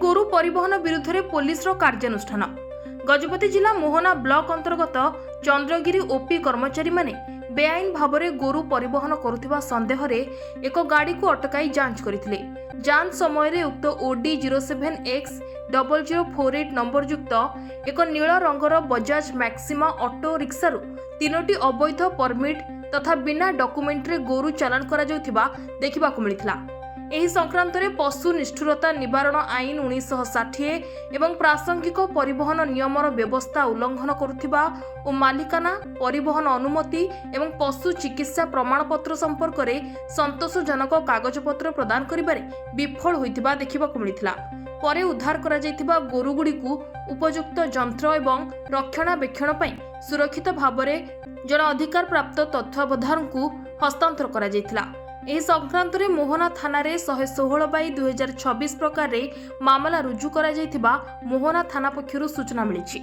गोरु परिवहन विरुद्ध में पुलिस कार्यानुष्ठान। गजपति जिला मोहना ब्लॉक अंतर्गत चंद्रगिरी ओपी कर्मचारी माने बेआईन भाव में गोरु परिवहन करुवा संदेह एक गाड़ी को अटकाई जांच करथिले। जांच समय उक्त ओडी 07X0048 नंबर युक्त एक नील रंगर बजाज मैक्सिमा ऑटो रिक्शारू 3टी अवैध परमिट तथा बिना डॉक्यूमेंट रे गोरु चालान करा जाउथिबा देखिबाकू मिलिथिला। एही संक्रांत रे पशु निष्ठुरता निवारण आईन 1960 एवं प्रासंगिक परिवहन नियमर व्यवस्था उल्लंघन करुथिबा और मालिकाना परिवहन अनुमति एवं पशु चिकित्सा प्रमाणपत्र संपर्क में संतोषजनक कागजपत्र प्रदान करिबारे विफल होइथिबा देखिबाकू मिलिथिला। परे उद्धार करा जाइथिबा गोरुगुड़िकू उपयुक्त जंत्र एवं रक्षणाबेक्षण पई सुरक्षित भाव में जन अधिकार प्राप्त तत्वावधारकू हस्तांतर करा जाइथिला। एही संक्रांत रे मोहना थाना रे 116/2026 प्रकार रे मामला रुजु करा जाइथिबा मोहना थाना पक्षरु सूचना मिलिछि।